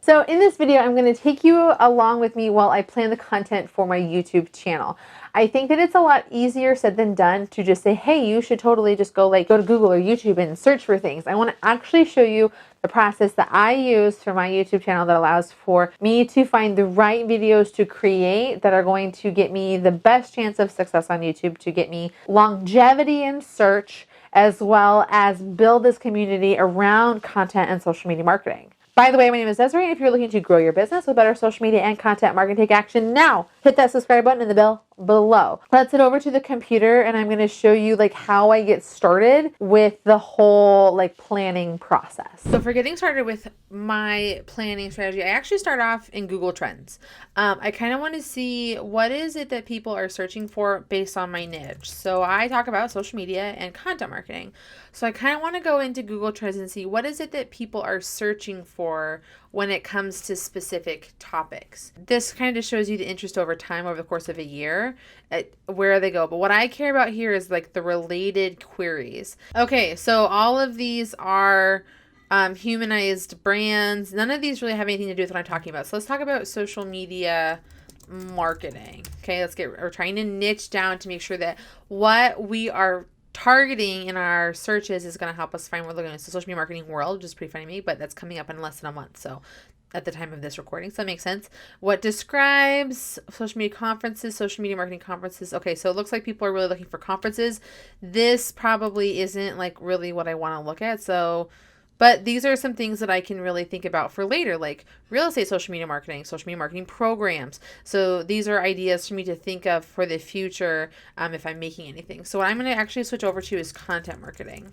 So in this video, I'm going to take you along with me while I plan the content for my YouTube channel. I think that it's a lot easier said than done to just say, hey, you should totally just go to Google or YouTube and search for things. I want to actually show you the process that I use for my YouTube channel that allows for me to find the right videos to create that are going to get me the best chance of success on YouTube, to get me longevity in search, as well as build this community around content and social media marketing. By the way, my name is Desiree, and if you're looking to grow your business with better social media and content marketing, take action now. Hit that subscribe button and the bell below. Let's head over to the computer, and I'm going to show you how I get started with the whole planning process. So for getting started with my planning strategy, I actually start off in Google Trends. I kind of want to see what is it that people are searching for based on my niche. So I talk about social media and content marketing. So I kind of want to go into Google Trends and see what is it that people are searching for when it comes to specific topics. This kind of shows you the interest over time, over the course of a year, at where they go. But what I care about here is the related queries. Okay, so all of these are humanized brands. None of these really have anything to do with what I'm talking about. So let's talk about social media marketing. Okay, we're trying to niche down to make sure that what we are targeting in our searches is going to help us find what we're looking at. So social media marketing world, which is pretty funny to me, but that's coming up in less than a month. So at the time of this recording, so that makes sense. What describes social media conferences, social media marketing conferences? Okay, so it looks like people are really looking for conferences. This probably isn't really what I want to look at. So, but these are some things that I can really think about for later, like real estate social media marketing programs. So these are ideas for me to think of for the future if I'm making anything. So what I'm going to actually switch over to is content marketing.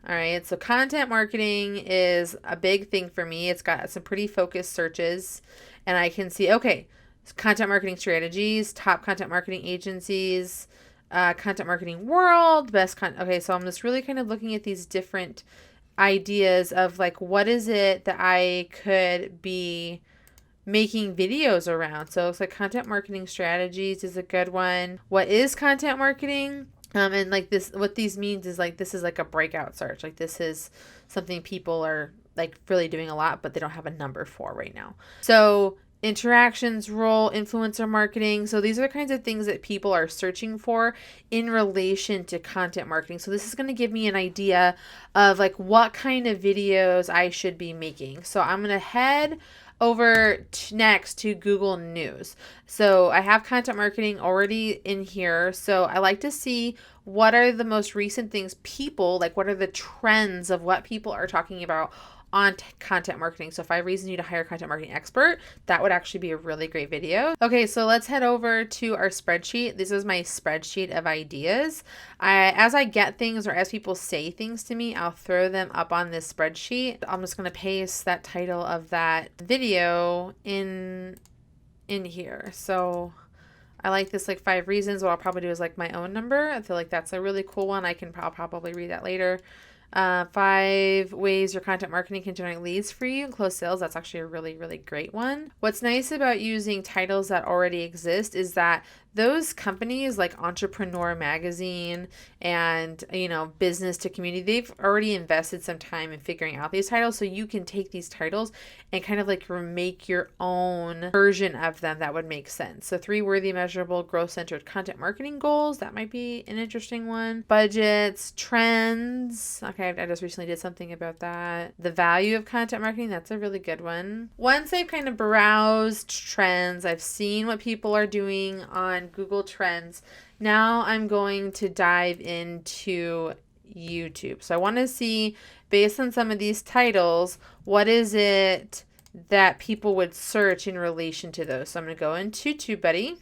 All right, so content marketing is a big thing for me. It's got some pretty focused searches, and I can see, okay, content marketing strategies, top content marketing agencies, content marketing world, best content. Okay, so I'm just really kind of looking at these different ideas of what is it that I could be making videos around. So it looks like content marketing strategies is a good one. What is content marketing? And this, what these means is this is a breakout search. This is something people are really doing a lot, but they don't have a number for right now. So interactions, role, influencer marketing. So these are the kinds of things that people are searching for in relation to content marketing. So this is going to give me an idea of what kind of videos I should be making. So I'm going to head over next to Google News. So I have content marketing already in here. So I like to see what are the most recent things people, what are the trends of what people are talking about on content marketing. So 5 reasons you to hire a content marketing expert. That would actually be a really great video. Okay, so let's head over to our spreadsheet. This is my spreadsheet of ideas. As I get things or as people say things to me, I'll throw them up on this spreadsheet. I'm just going to paste that title of that video in here. So I like this 5 reasons. What I'll probably do is my own number. I feel that's a really cool one. I'll probably read that later. 5 ways your content marketing can generate leads for you and close sales. That's actually a really, really great one. What's nice about using titles that already exist is that those companies like Entrepreneur Magazine and, Business to Community, they've already invested some time in figuring out these titles. So you can take these titles and kind of make your own version of them that would make sense. So 3 worthy, measurable, growth-centered content marketing goals. That might be an interesting one. Budgets, trends. Okay, I just recently did something about that. The value of content marketing. That's a really good one. Once I've kind of browsed trends, I've seen what people are doing on Google Trends. Now I'm going to dive into YouTube. So I want to see, based on some of these titles, what is it that people would search in relation to those. So I'm going to go into Tubebuddy.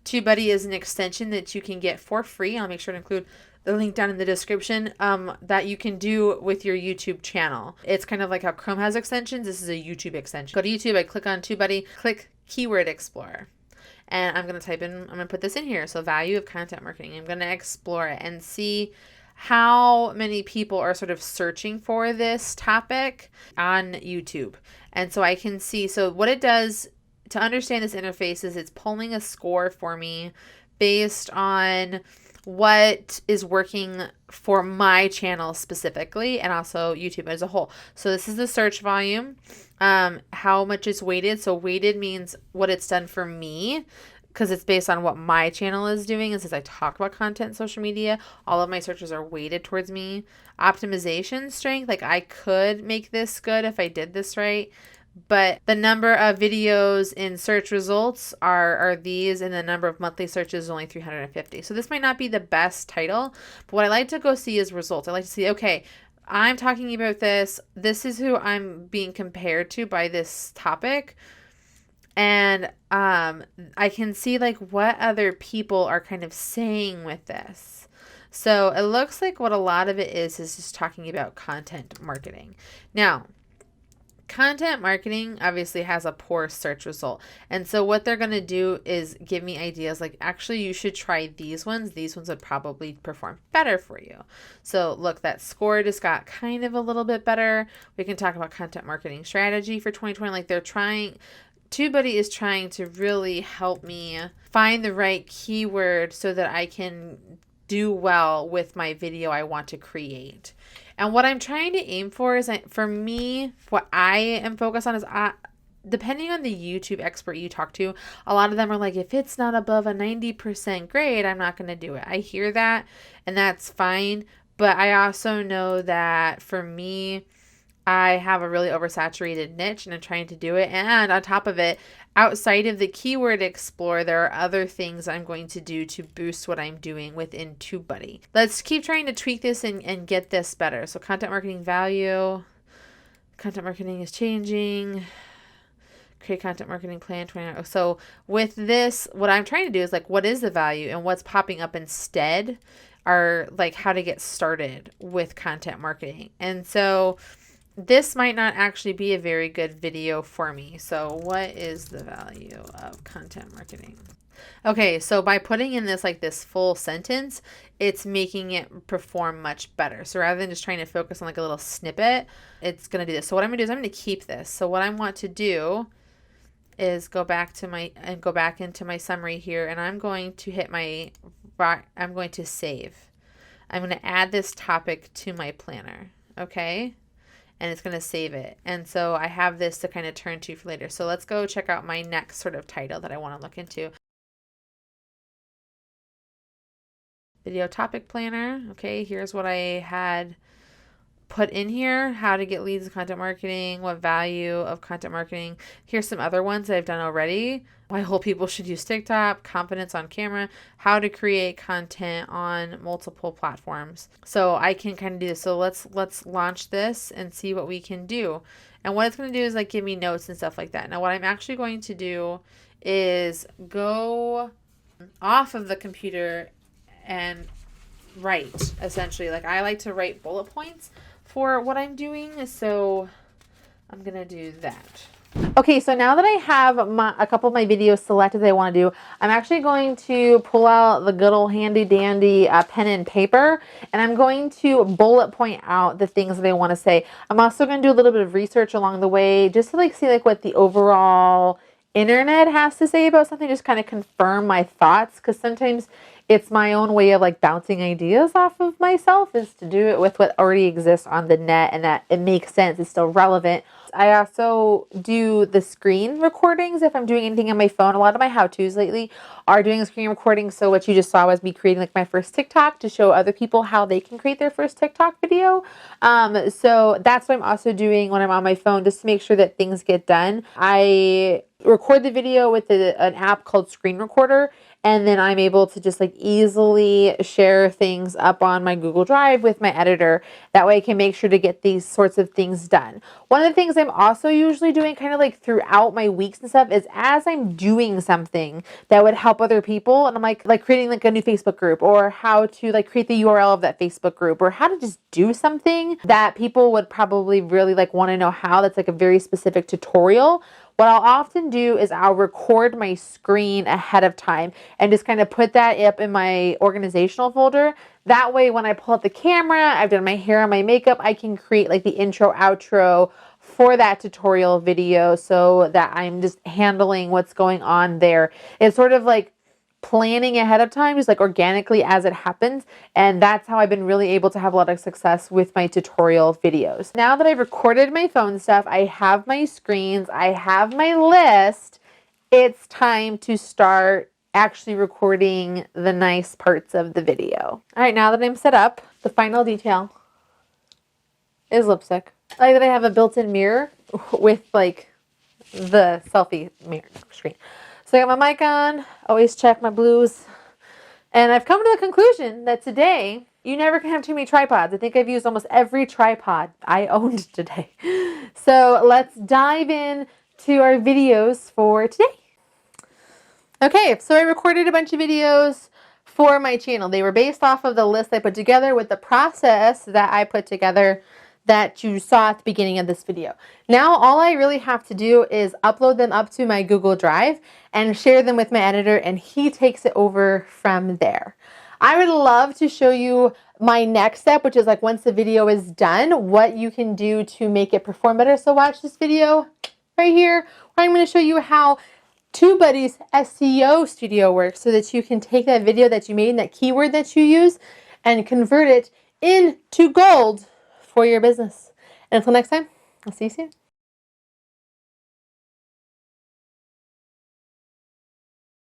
Tubebuddy is an extension that you can get for free. I'll make sure to include the link down in the description that you can do with your YouTube channel. It's kind of like how Chrome has extensions. This is a YouTube extension. Go to YouTube, I click on Tubebuddy, click Keyword Explorer. And I'm going to put this in here. So value of content marketing. I'm going to explore it and see how many people are sort of searching for this topic on YouTube. And so I can see, so what it does to understand this interface is it's pulling a score for me based on what is working for my channel specifically and also YouTube as a whole. So this is the search volume, how much is weighted. So weighted means what it's done for me, because it's based on what my channel is doing. And since I talk about content in social media, all of my searches are weighted towards me. Optimization strength, like I could make this good if I did this right. But the number of videos in search results are these, and the number of monthly searches is only 350. So this might not be the best title, but what I like to go see is results. I like to see, okay, I'm talking about this. This is who I'm being compared to by this topic. And I can see like what other people are kind of saying with this. So it looks like what a lot of it is just talking about content marketing. Now, content marketing obviously has a poor search result. And so what they're going to do is give me ideas like, actually, you should try these ones. These ones would probably perform better for you. So look, that score just got kind of a little bit better. We can talk about content marketing strategy for 2020. Like Tubebuddy is trying to really help me find the right keyword so that I can do well with my video I want to create. And what I'm trying to aim for is, for me, what I am focused on is, depending on the YouTube expert you talk to, a lot of them are like, if it's not above a 90% grade, I'm not going to do it. I hear that, and that's fine. But I also know that for me, I have a really oversaturated niche and I'm trying to do it. And on top of it, outside of the keyword explorer, there are other things I'm going to do to boost what I'm doing within Tubebuddy. Let's keep trying to tweak this and get this better. So content marketing value, content marketing is changing. Create content marketing plan 29. So with this, what I'm trying to do is like, what is the value, and what's popping up instead are like how to get started with content marketing. And so this might not actually be a very good video for me. So what is the value of content marketing? Okay, so by putting in this full sentence, it's making it perform much better. So rather than just trying to focus on like a little snippet, it's going to do this. So what I'm going to do is I'm going to keep this. So what I want to do is go back into my summary here, and I'm going to I'm going to save. I'm going to add this topic to my planner. Okay. And it's going to save it. And so I have this to kind of turn to for later. So let's go check out my next sort of title that I want to look into. Video topic planner. Okay, here's what I had put in here. How to get leads in content marketing. What value of content marketing. Here's some other ones that I've done already. Why whole people should use TikTok. Confidence on camera. How to create content on multiple platforms. So I can kind of do this. So let's launch this and see what we can do. And what it's going to do is like give me notes and stuff like that. Now what I'm actually going to do is go off of the computer and write, essentially. Like I like to write bullet points for what I'm doing, so I'm gonna do that. Okay, so now that I have a couple of my videos selected that I want to do, I'm actually going to pull out the good old handy dandy pen and paper, and I'm going to bullet point out the things that I want to say. I'm also going to do a little bit of research along the way just to like see like what the overall internet has to say about something, just kind of confirm my thoughts, because sometimes it's my own way of like bouncing ideas off of myself, is to do it with what already exists on the net and that it makes sense, it's still relevant. I also do the screen recordings if I'm doing anything on my phone. A lot of my how-tos lately are doing screen recordings. So what you just saw was me creating like my first TikTok to show other people how they can create their first TikTok video. So that's what I'm also doing when I'm on my phone, just to make sure that things get done. I record the video with an app called Screen Recorder, and then I'm able to just like easily share things up on my Google Drive with my editor. That way I can make sure to get these sorts of things done. One of the things I'm also usually doing kind of like throughout my weeks and stuff is as I'm doing something that would help other people, and I'm like creating like a new Facebook group, or how to like create the URL of that Facebook group, or how to just do something that people would probably really like want to know how. That's like a very specific tutorial. What I'll often do is I'll record my screen ahead of time and just kind of put that up in my organizational folder. That way, when I pull up the camera, I've done my hair and my makeup, I can create like the intro, outro for that tutorial video so that I'm just handling what's going on there. It's sort of like planning ahead of time, just like organically as it happens. And that's how I've been really able to have a lot of success with my tutorial videos. Now that I've recorded my phone stuff, I have my screens, I have my list, it's time to start actually recording the nice parts of the video. All right, now that I'm set up, the final detail is lipstick. I like that I have a built-in mirror with like the selfie mirror screen. So I got my mic on, always check my blues. And I've come to the conclusion that today, you never can have too many tripods. I think I've used almost every tripod I owned today. So let's dive in to our videos for today. Okay, so I recorded a bunch of videos for my channel. They were based off of the list I put together with the process that I put together that you saw at the beginning of this video. Now all I really have to do is upload them up to my Google Drive and share them with my editor, and he takes it over from there. I would love to show you my next step, which is like once the video is done, what you can do to make it perform better. So watch this video right here, where I'm going to show you how Tubebuddy's SEO studio works so that you can take that video that you made and that keyword that you use and convert it into gold for your business. And until next time, I'll see you soon.